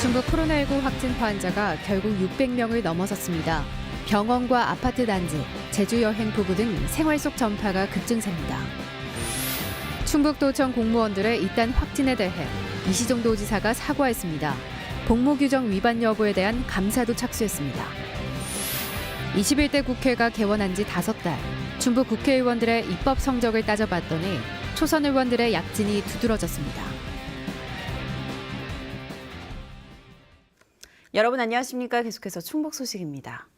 충북 코로나19 확진 환자가 결국 600명을 넘어섰습니다. 병원과 아파트 단지, 제주 여행 부부 등 생활 속 전파가 급증세입니다. 충북도청 공무원들의 잇단 확진에 대해 이시종 도지사가 사과했습니다. 복무규정 위반 여부에 대한 감사도 착수했습니다. 21대 국회가 개원한 지 5달, 충북 국회의원들의 입법 성적을 따져봤더니 초선 의원들의 약진이 두드러졌습니다. 여러분 안녕하십니까? 계속해서 충북 소식입니다.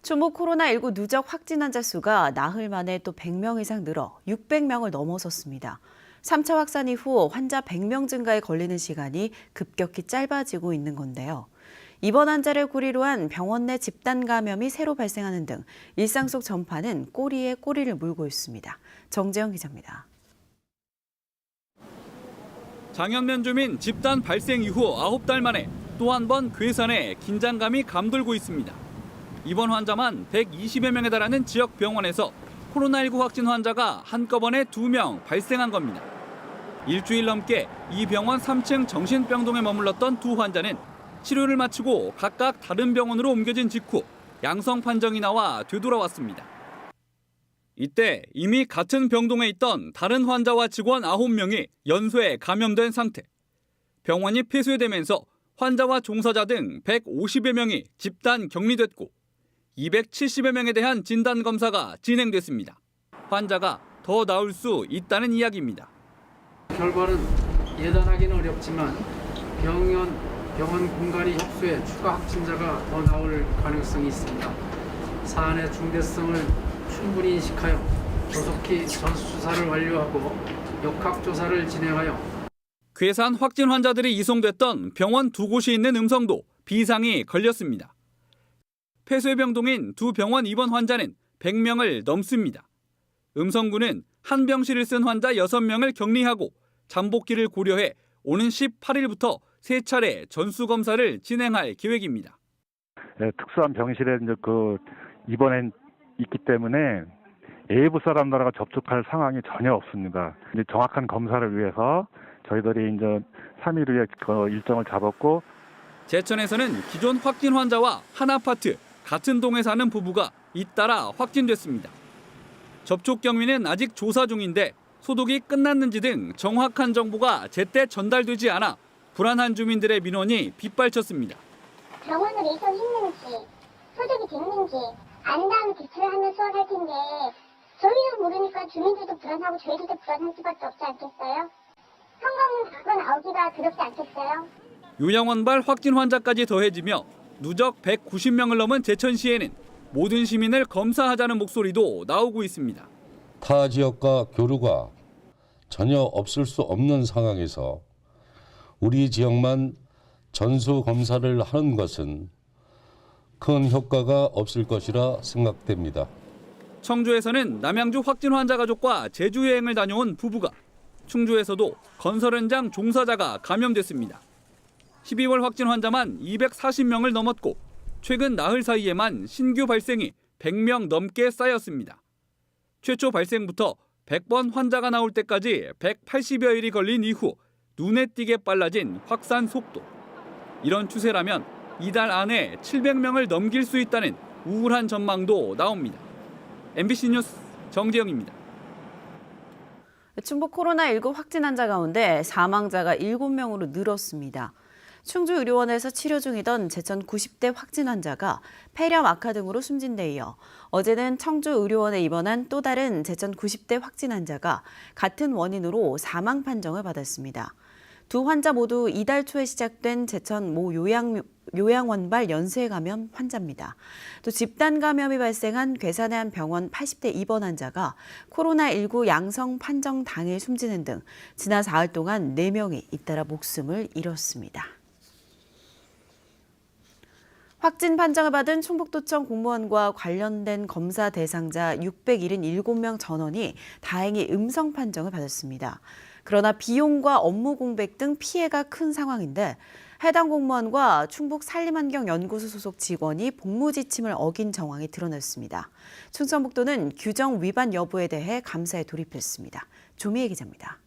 충북 코로나19 누적 확진 환자 수가 나흘 만에 또 100명 이상 늘어 600명을 넘어섰습니다. 3차 확산 이후 환자 100명 증가에 걸리는 시간이 급격히 짧아지고 있는 건데요. 입원 환자를 고리로 한 병원 내 집단 감염이 새로 발생하는 등 일상 속 전파는 꼬리에 꼬리를 물고 있습니다. 정재영 기자입니다. 장현면 주민 집단 발생 이후 9달 만에 또 한 번 괴산에 긴장감이 감돌고 있습니다. 입원 환자만 120여 명에 달하는 지역 병원에서 코로나19 확진 환자가 한꺼번에 2명 발생한 겁니다. 일주일 넘게 이 병원 3층 정신병동에 머물렀던 두 환자는 치료를 마치고 각각 다른 병원으로 옮겨진 직후 양성 판정이 나와 되돌아왔습니다. 이때 이미 같은 병동에 있던 다른 환자와 직원 9명이 연쇄 감염된 상태. 병원이 폐쇄되면서 환자와 종사자 등 150여 명이 집단 격리됐고 270여 명에 대한 진단검사가 진행됐습니다. 환자가 더 나을 수 있다는 이야기입니다. 결과는 예단하기는 어렵지만 병원 공간이 협소해 추가 확진자가 더 나올 가능성이 있습니다. 사안의 중대성을 충분히 인식하여 조속히 전수조사를 완료하고 역학조사를 진행하여 괴산 확진 환자들이 이송됐던 병원 두 곳이 있는 음성도 비상이 걸렸습니다. 폐쇄병동인 두 병원 입원 환자는 100명을 넘습니다. 음성군은 한 병실을 쓴 환자 6명을 격리하고 잠복기를 고려해 오는 18일부터 3차례 전수검사를 진행할 계획입니다. 네, 특수한 병실에 입원해 있기 때문에 외부 사람들과 접촉할 상황이 전혀 없습니다. 이제 정확한 검사를 위해서 저희들이 이제 3일 후에 그 일정을 잡았고, 제천에서는 기존 확진 환자와 한 아파트 같은 동에 사는 부부가 잇따라 확진됐습니다. 접촉 경위는 아직 조사 중인데 소독이 끝났는지 등 정확한 정보가 제때 전달되지 않아 불안한 주민들의 민원이 빗발쳤습니다. 병원으로 이송했는지 소독이 됐는지 안 다음에 대처를 하면 수월할 텐데 저희도 모르니까 주민들도 불안하고 저희들도 불안할 수밖에 없지 않겠어요? 성공 나오기가 두렵지 않겠어요? 요양원발 확진 환자까지 더해지며 누적 190명을 넘은 제천시에는 모든 시민을 검사하자는 목소리도 나오고 있습니다. 타 지역과 교류가 전혀 없을 수 없는 상황에서 우리 지역만 전수 검사를 하는 것은 큰 효과가 없을 것이라 생각됩니다. 청주에서는 남양주 확진 환자 가족과 제주 여행을 다녀온 부부가, 충주에서도 건설 현장 종사자가 감염됐습니다. 12월 확진 환자만 240명을 넘었고 최근 나흘 사이에만 신규 발생이 100명 넘게 쌓였습니다. 최초 발생부터 100번 환자가 나올 때까지 180여일이 걸린 이후 눈에 띄게 빨라진 확산 속도. 이런 추세라면 이달 안에 700명을 넘길 수 있다는 우울한 전망도 나옵니다. MBC 뉴스 정재영입니다. 충북 코로나19 확진 환자 가운데 사망자가 7명으로 늘었습니다. 충주의료원에서 치료 중이던 제천 90대 확진 환자가 폐렴 악화 등으로 숨진 데 이어 어제는 청주의료원에 입원한 또 다른 제천 90대 확진 환자가 같은 원인으로 사망 판정을 받았습니다. 두 환자 모두 이달 초에 시작된 제천 모 요양원발 연쇄 감염 환자입니다. 또 집단 감염이 발생한 괴산의 한 병원 80대 입원 환자가 코로나19 양성 판정 당일 숨지는 등 지난 4일 동안 4명이 잇따라 목숨을 잃었습니다. 확진 판정을 받은 충북도청 공무원과 관련된 검사 대상자 677명 전원이 다행히 음성 판정을 받았습니다. 그러나 비용과 업무 공백 등 피해가 큰 상황인데 해당 공무원과 충북산림환경연구소 소속 직원이 복무 지침을 어긴 정황이 드러났습니다. 충청북도는 규정 위반 여부에 대해 감사에 돌입했습니다. 조미애 기자입니다.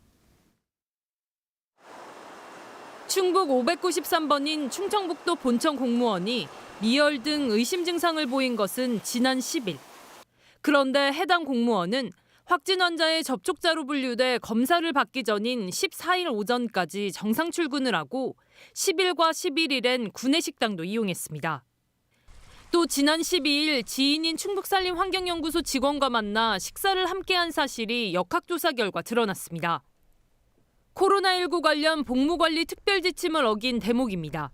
충북 593번인 충청북도 본청 공무원이 미열 등 의심 증상을 보인 것은 지난 10일. 그런데 해당 공무원은 확진 환자의 접촉자로 분류돼 검사를 받기 전인 14일 오전까지 정상 출근을 하고 10일과 11일엔 구내식당도 이용했습니다. 또 지난 12일 지인인 충북산림환경연구소 직원과 만나 식사를 함께한 사실이 역학조사 결과 드러났습니다. 코로나19 관련 복무관리 특별지침을 어긴 대목입니다.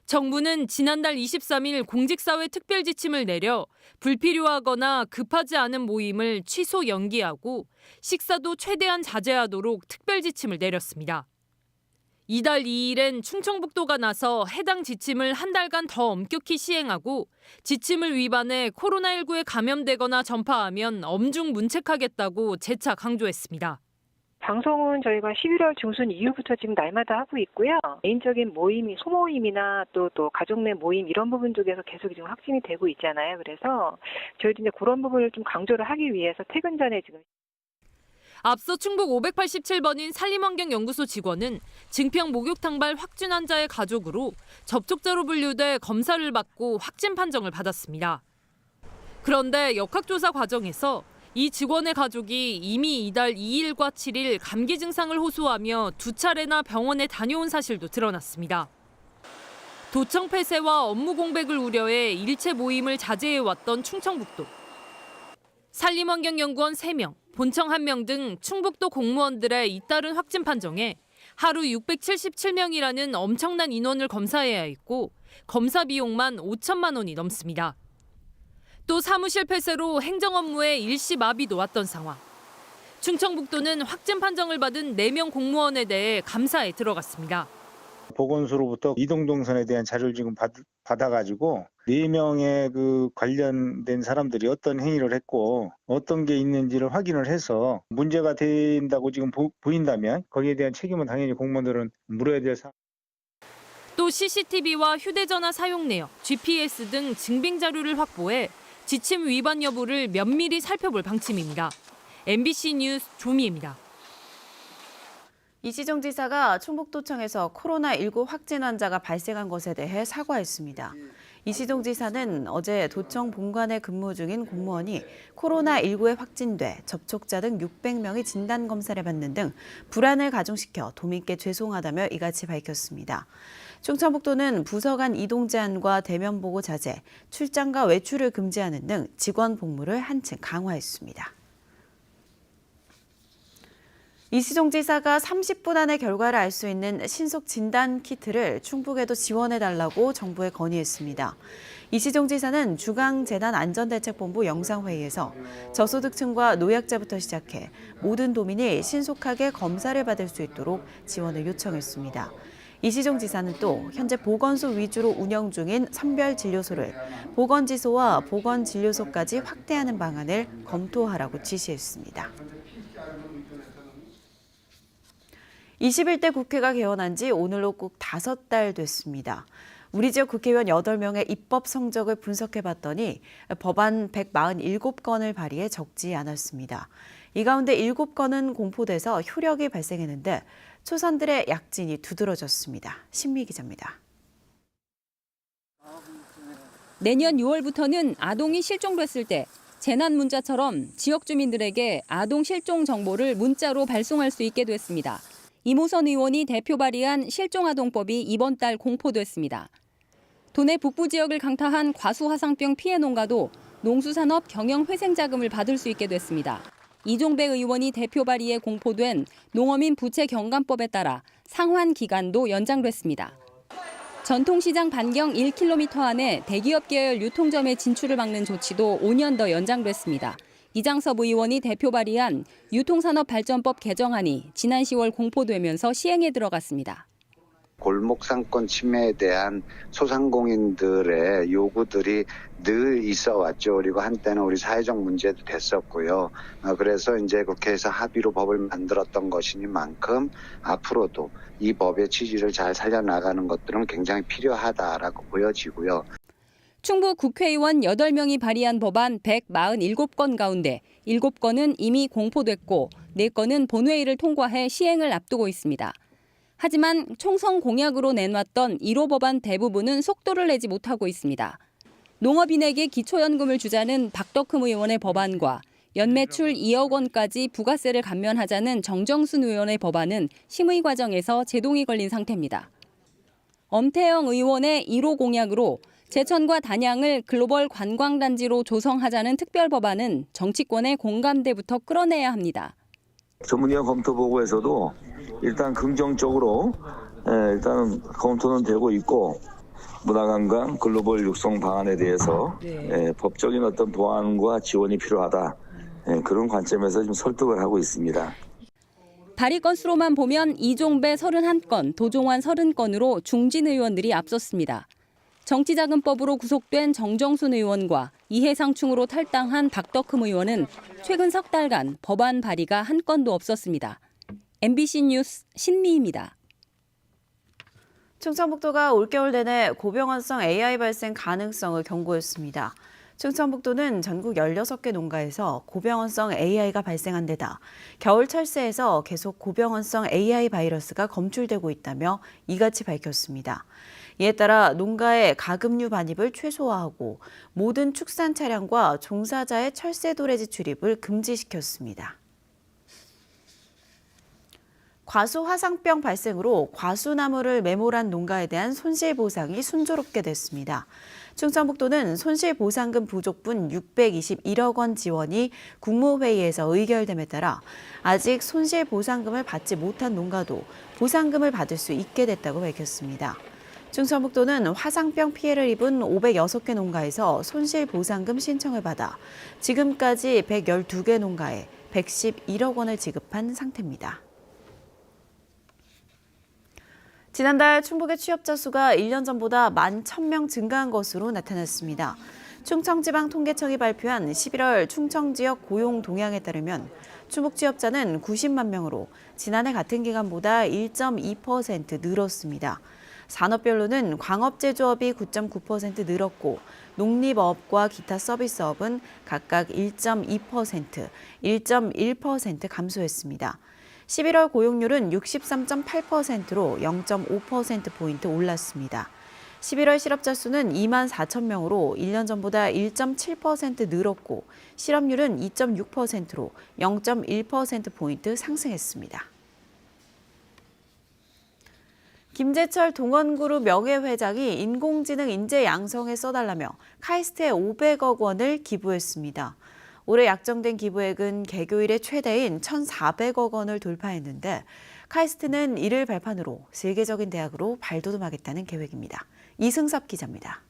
정부는 지난달 23일 공직사회 특별지침을 내려 불필요하거나 급하지 않은 모임을 취소 연기하고 식사도 최대한 자제하도록 특별지침을 내렸습니다. 이달 2일엔 충청북도가 나서 해당 지침을 한 달간 더 엄격히 시행하고 지침을 위반해 코로나19에 감염되거나 전파하면 엄중 문책하겠다고 재차 강조했습니다. 방송은 저희가 11월 중순 이후부터 지금 날마다 하고 있고요. 개인적인 모임이 소모임이나 또 가족 내 모임 이런 부분 쪽에서 계속 지금 확진이 되고 있잖아요. 그래서 저희도 이제 그런 부분을 좀 강조를 하기 위해서 퇴근 전에 지금. 앞서 충북 587번인 산림환경연구소 직원은 증평 목욕탕발 확진 환자의 가족으로 접촉자로 분류돼 검사를 받고 확진 판정을 받았습니다. 그런데 역학조사 과정에서 이 직원의 가족이 이미 이달 2일과 7일 감기 증상을 호소하며 2차례나 병원에 다녀온 사실도 드러났습니다. 도청 폐쇄와 업무 공백을 우려해 일체 모임을 자제해왔던 충청북도. 산림환경연구원 3명, 본청 1명 등 충북도 공무원들의 잇따른 확진 판정에 하루 677명이라는 엄청난 인원을 검사해야 했고 검사 비용만 5천만 원이 넘습니다. 또 사무실 폐쇄로 행정 업무에 일시 마비도 왔던 상황. 충청북도는 확진 판정을 받은 4명 공무원에 대해 감사에 들어갔습니다. 보건소로부터 이동동선에 대한 자료를 지금 받아가지고 4명의 그 관련된 사람들이 어떤 행위를 했고 어떤 게 있는지를 확인을 해서 문제가 된다고 지금 보인다면 거기에 대한 책임은 당연히 공무원들은 물어야 될 사항. 또 CCTV와 휴대전화 사용 내역, GPS 등 증빙 자료를 확보해 지침 위반 여부를 면밀히 살펴볼 방침입니다. MBC 뉴스 조미입니다. 이시정 지사가 충북도청에서 코로나19 확진 환자가 발생한 것에 대해 사과했습니다. 이시정 지사는 어제 도청 본관에 근무 중인 공무원이 코로나19에 확진돼 접촉자 등 600명이 진단검사를 받는 등 불안을 가중시켜 도민께 죄송하다며 이같이 밝혔습니다. 충청북도는 부서 간 이동 제한과 대면 보고 자제, 출장과 외출을 금지하는 등 직원 복무를 한층 강화했습니다. 이시정 지사가 30분 안에 결과를 알 수 있는 신속 진단 키트를 충북에도 지원해달라고 정부에 건의했습니다. 이시정 지사는 중앙재난안전대책본부 영상회의에서 저소득층과 노약자부터 시작해 모든 도민이 신속하게 검사를 받을 수 있도록 지원을 요청했습니다. 이시정 지사는 또 현재 보건소 위주로 운영 중인 선별진료소를 보건지소와 보건진료소까지 확대하는 방안을 검토하라고 지시했습니다. 21대 국회가 개원한 지 오늘로 꼭 5달 됐습니다. 우리 지역 국회의원 8명의 입법 성적을 분석해봤더니 법안 147건을 발의해 적지 않았습니다. 이 가운데 7건은 공포돼서 효력이 발생했는데 초선들의 약진이 두드러졌습니다. 신미 기자입니다. 내년 6월부터는 아동이 실종됐을 때 재난 문자처럼 지역 주민들에게 아동 실종 정보를 문자로 발송할 수 있게 됐습니다. 이모선 의원이 대표 발의한 실종아동법이 이번 달 공포됐습니다. 도내 북부 지역을 강타한 과수화상병 피해 농가도 농수산업 경영회생자금을 받을 수 있게 됐습니다. 이종배 의원이 대표 발의에 공포된 농어민 부채 경감법에 따라 상환 기간도 연장됐습니다. 전통시장 반경 1km 안에 대기업 계열 유통점의 진출을 막는 조치도 5년 더 연장됐습니다. 이장섭 의원이 대표 발의한 유통산업발전법 개정안이 지난 10월 공포되면서 시행에 들어갔습니다. 골목 상권 침해에 대한 소상공인들의 요구들이 늘 있어 왔죠. 그리고 한때는 우리 사회적 문제도 됐었고요. 그래서 이제 국회에서 합의로 법을 만들었던 것이니만큼 앞으로도 이 법의 취지를 잘 살려나가는 것들은 굉장히 필요하다라고 보여지고요. 충북 국회의원 8명이 발의한 법안 147건 가운데 7건은 이미 공포됐고 4건은 본회의를 통과해 시행을 앞두고 있습니다. 하지만 총선 공약으로 내놨던 1호 법안 대부분은 속도를 내지 못하고 있습니다. 농업인에게 기초연금을 주자는 박덕흠 의원의 법안과 연매출 2억 원까지 부가세를 감면하자는 정정순 의원의 법안은 심의 과정에서 제동이 걸린 상태입니다. 엄태영 의원의 1호 공약으로 제천과 단양을 글로벌 관광단지로 조성하자는 특별법안은 정치권의 공감대부터 끌어내야 합니다. 전문위원 검토 보고에서도 일단 긍정적으로 일단 검토는 되고 있고 문화관광 글로벌 육성 방안에 대해서 법적인 어떤 보완과 지원이 필요하다. 그런 관점에서 좀 설득을 하고 있습니다. 발의 건수로만 보면 이종배 31건, 도종환 30건으로 중진 의원들이 앞섰습니다. 정치자금법으로 구속된 정정순 의원과 이해상충으로 탈당한 박덕흠 의원은 최근 석 달간 법안 발의가 한 건도 없었습니다. MBC 뉴스 신미입니다. 충청북도가 올겨울 내내 고병원성 AI 발생 가능성을 경고했습니다. 충청북도는 전국 16개 농가에서 고병원성 AI가 발생한 데다 겨울 철새에서 계속 고병원성 AI 바이러스가 검출되고 있다며 이같이 밝혔습니다. 이에 따라 농가의 가금류 반입을 최소화하고 모든 축산 차량과 종사자의 철새 도래지 출입을 금지시켰습니다. 과수 화상병 발생으로 과수나무를 매몰한 농가에 대한 손실보상이 순조롭게 됐습니다. 충청북도는 손실보상금 부족분 621억 원 지원이 국무회의에서 의결됨에 따라 아직 손실보상금을 받지 못한 농가도 보상금을 받을 수 있게 됐다고 밝혔습니다. 충청북도는 화상병 피해를 입은 506개 농가에서 손실보상금 신청을 받아 지금까지 112개 농가에 111억 원을 지급한 상태입니다. 지난달 충북의 취업자 수가 1년 전보다 11,000명 증가한 것으로 나타났습니다. 충청지방통계청이 발표한 11월 충청지역 고용 동향에 따르면 충북 취업자는 90만 명으로 지난해 같은 기간보다 1.2% 늘었습니다. 산업별로는 광업제조업이 9.9% 늘었고 농립업과 기타 서비스업은 각각 1.2%, 1.1% 감소했습니다. 11월 고용률은 63.8%로 0.5%포인트 올랐습니다. 11월 실업자 수는 2만 4천 명으로 1년 전보다 1.7% 늘었고 실업률은 2.6%로 0.1%포인트 상승했습니다. 김재철 동원그룹 명예회장이 인공지능 인재 양성에 써달라며 카이스트에 500억 원을 기부했습니다. 올해 약정된 기부액은 개교 이래 최대인 1,400억 원을 돌파했는데 카이스트는 이를 발판으로 세계적인 대학으로 발돋움하겠다는 계획입니다. 이승섭 기자입니다.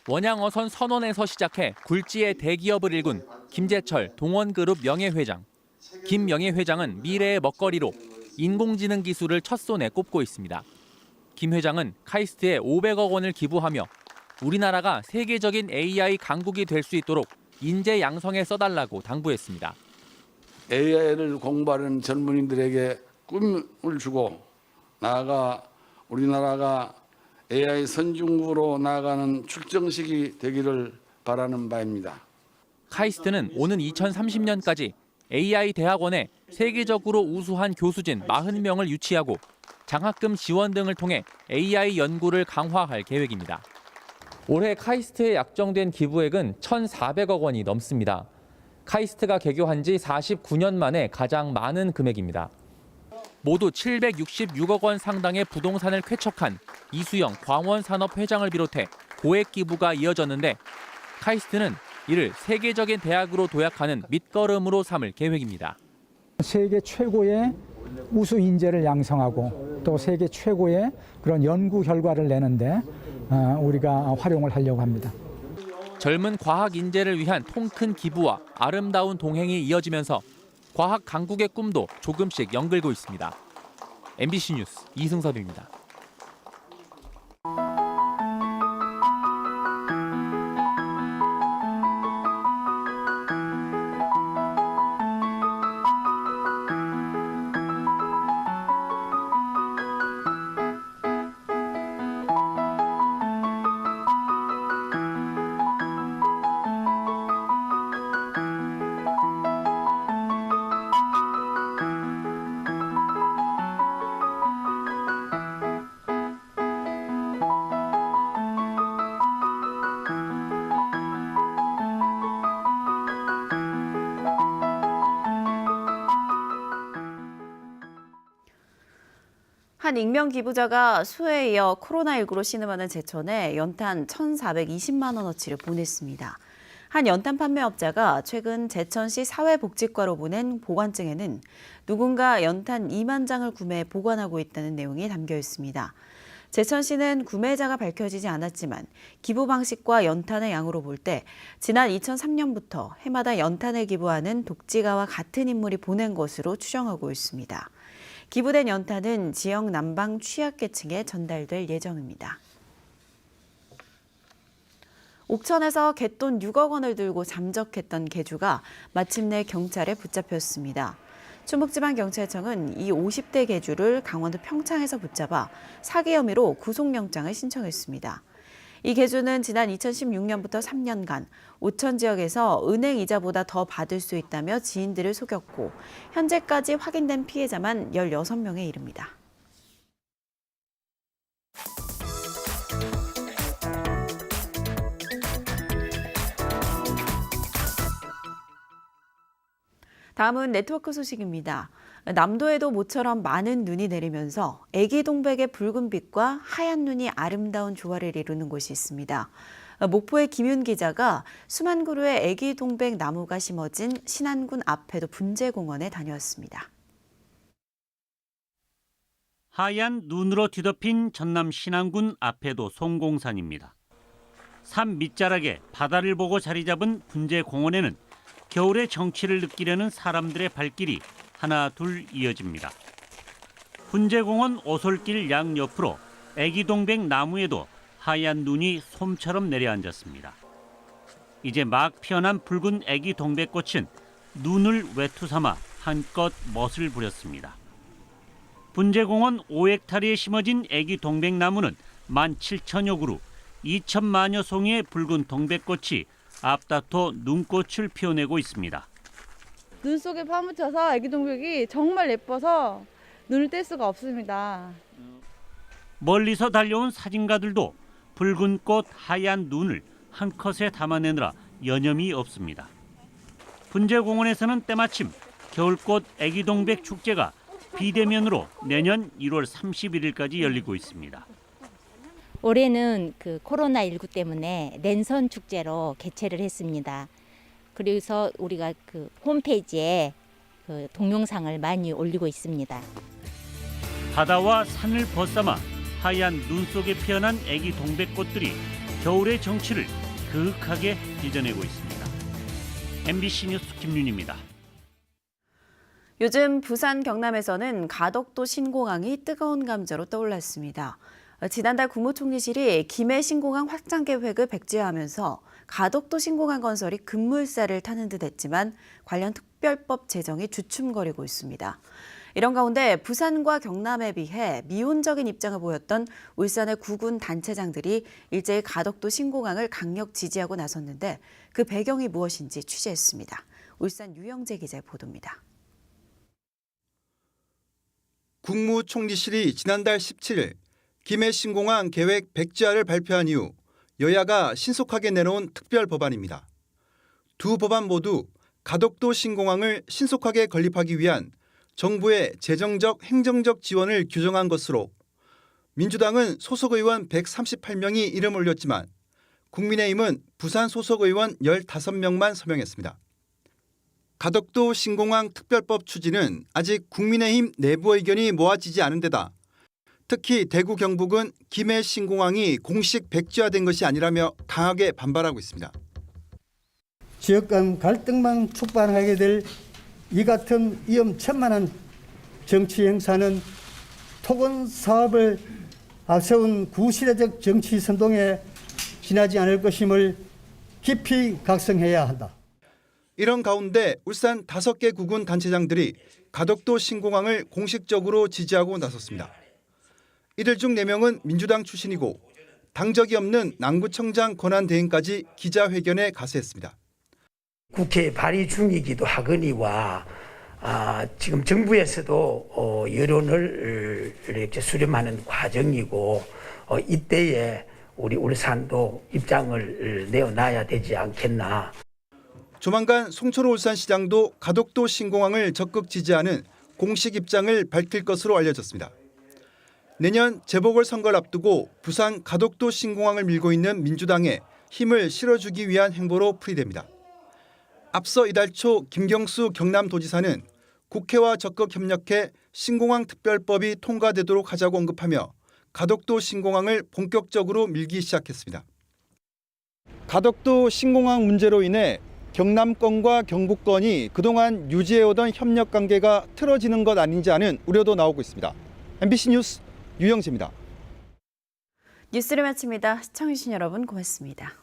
원양어선 선원에서 시작해 굴지의 대기업을 일군 김재철 동원그룹 명예회장. 김 명예회장은 미래의 먹거리로 인공지능 기술을 첫 손에 꼽고 있습니다. 김 회장은 카이스트에 500억 원을 기부하며 우리나라가 세계적인 AI 강국이 될 수 있도록 인재 양성에 써달라고 당부했습니다. AI를 공부하는 젊은이들에게 꿈을 주고 나아가 우리나라가 AI 선진국으로 나아가는 출정식이 되기를 바라는 바입니다. 카이스트는 오는 2030년까지 AI 대학원에 세계적으로 우수한 교수진 40명을 유치하고 장학금 지원 등을 통해 AI 연구를 강화할 계획입니다. 올해 카이스트에 약정된 기부액은 1,400억 원이 넘습니다. 카이스트가 개교한 지 49년 만에 가장 많은 금액입니다. 모두 766억 원 상당의 부동산을 쾌척한 이수영 광원산업 회장을 비롯해 고액 기부가 이어졌는데 카이스트는 이를 세계적인 대학으로 도약하는 밑거름으로 삼을 계획입니다. 세계 최고의 우수 인재를 양성하고 또 세계 최고의 그런 연구 결과를 내는데 우리가 활용을 하려고 합니다. 젊은 과학 인재를 위한 통큰 기부와 아름다운 동행이 이어지면서 과학 강국의 꿈도 조금씩 연글고 있습니다. MBC 뉴스 이승섭입니다. 한 익명 기부자가 수해에 이어 코로나19로 신음하는 제천에 연탄 1,420만 원어치를 보냈습니다. 한 연탄 판매업자가 최근 제천시 사회복지과로 보낸 보관증에는 누군가 연탄 2만 장을 구매해 보관하고 있다는 내용이 담겨 있습니다. 제천시는 구매자가 밝혀지지 않았지만 기부 방식과 연탄의 양으로 볼 때 지난 2003년부터 해마다 연탄을 기부하는 독지가와 같은 인물이 보낸 것으로 추정하고 있습니다. 기부된 연탄은 지역 난방 취약계층에 전달될 예정입니다. 옥천에서 갯돈 6억 원을 들고 잠적했던 개주가 마침내 경찰에 붙잡혔습니다. 충북지방경찰청은 이 50대 개주를 강원도 평창에서 붙잡아 사기 혐의로 구속영장을 신청했습니다. 이 개주는 지난 2016년부터 3년간 오천 지역에서 은행 이자보다 더 받을 수 있다며 지인들을 속였고 현재까지 확인된 피해자만 16명에 이릅니다. 다음은 네트워크 소식입니다. 남도에도 모처럼 많은 눈이 내리면서 애기 동백의 붉은 빛과 하얀 눈이 아름다운 조화를 이루는 곳이 있습니다. 목포의 김윤 기자가 수만 그루의 애기 동백 나무가 심어진 신안군 앞에도 분재공원에 다녀왔습니다. 하얀 눈으로 뒤덮인 전남 신안군 앞에도 송공산입니다. 산 밑자락에 바다를 보고 자리 잡은 분재공원에는 겨울의 정취를 느끼려는 사람들의 발길이 하나 둘 이어집니다. 분재공원 오솔길 양옆으로 애기 동백 나무에도 하얀 눈이 솜처럼 내려앉았습니다. 이제 막 피어난 붉은 애기 동백꽃은 눈을 외투 삼아 한껏 멋을 부렸습니다. 분재공원 5헥타리에 심어진 애기 동백나무는 17,000여 그루, 2천만여 송이의 붉은 동백꽃이 앞다퉈 눈꽃을 피워내고 있습니다. 눈 속에 파묻혀서 애기 동백이 정말 예뻐서 눈을 뗄 수가 없습니다. 멀리서 달려온 사진가들도 붉은 꽃 하얀 눈을 한 컷에 담아내느라 여념이 없습니다. 분재공원에서는 때마침 겨울꽃 애기 동백 축제가 비대면으로 내년 1월 31일까지 열리고 있습니다. 올해는 코로나19 때문에 랜선 축제로 개최를 했습니다. 그래서 우리가 홈페이지에 동영상을 많이 올리고 있습니다. 바다와 산을 벗삼아 하얀 눈 속에 피어난 애기 동백꽃들이 겨울의 정취를 그윽하게 빚어내고 있습니다. MBC 뉴스 김윤입니다. 요즘 부산 경남에서는 가덕도 신공항이 뜨거운 감자로 떠올랐습니다. 지난달 국무총리실이 김해 신공항 확장 계획을 백지화하면서 가덕도 신공항 건설이 급물살을 타는 듯 했지만 관련 특별법 제정이 주춤거리고 있습니다. 이런 가운데 부산과 경남에 비해 미온적인 입장을 보였던 울산의 구군 단체장들이 일제히 가덕도 신공항을 강력 지지하고 나섰는데 그 배경이 무엇인지 취재했습니다. 울산 유영재 기자의 보도입니다. 국무총리실이 지난달 17일 김해 신공항 계획 백지화를 발표한 이후 여야가 신속하게 내놓은 특별 법안입니다. 두 법안 모두 가덕도 신공항을 신속하게 건립하기 위한 정부의 재정적, 행정적 지원을 규정한 것으로 민주당은 소속 의원 138명이 이름을 올렸지만 국민의힘은 부산 소속 의원 15명만 서명했습니다. 가덕도 신공항 특별법 추진은 아직 국민의힘 내부 의견이 모아지지 않은 데다 특히 대구 경북은 김해 신공항이 공식 백지화된 것이 아니라며 강하게 반발하고 있습니다. 지역 간 갈등만 촉발하게 될 이 같은 위험천만한 정치 행사는 토건 사업을 앞세운 구시대적 정치 선동에 지나지 않을 것임을 깊이 각성해야 한다. 이런 가운데 울산 5개 구군 단체장들이 가덕도 신공항을 공식적으로 지지하고 나섰습니다. 이들 중 4명은 민주당 출신이고 당적이 없는 남구청장 권한대행까지 기자회견에 가세했습니다. 국회 발의 중이기도 하거니와 지금 정부에서도 여론을 이렇게 수렴하는 과정이고 이때에 우리 울산도 입장을 내어놔야 되지 않겠나. 조만간 송철호 울산시장도 가덕도 신공항을 적극 지지하는 공식 입장을 밝힐 것으로 알려졌습니다. 내년 재보궐선거를 앞두고 부산 가덕도 신공항을 밀고 있는 민주당에 힘을 실어주기 위한 행보로 풀이됩니다. 앞서 이달 초 김경수 경남도지사는 국회와 적극 협력해 신공항 특별법이 통과되도록 하자고 언급하며 가덕도 신공항을 본격적으로 밀기 시작했습니다. 가덕도 신공항 문제로 인해 경남권과 경북권이 그동안 유지해오던 협력 관계가 틀어지는 것 아닌지 하는 우려도 나오고 있습니다. MBC 뉴스 유영재입니다. 뉴스를 마칩니다. 시청해주신 여러분 고맙습니다.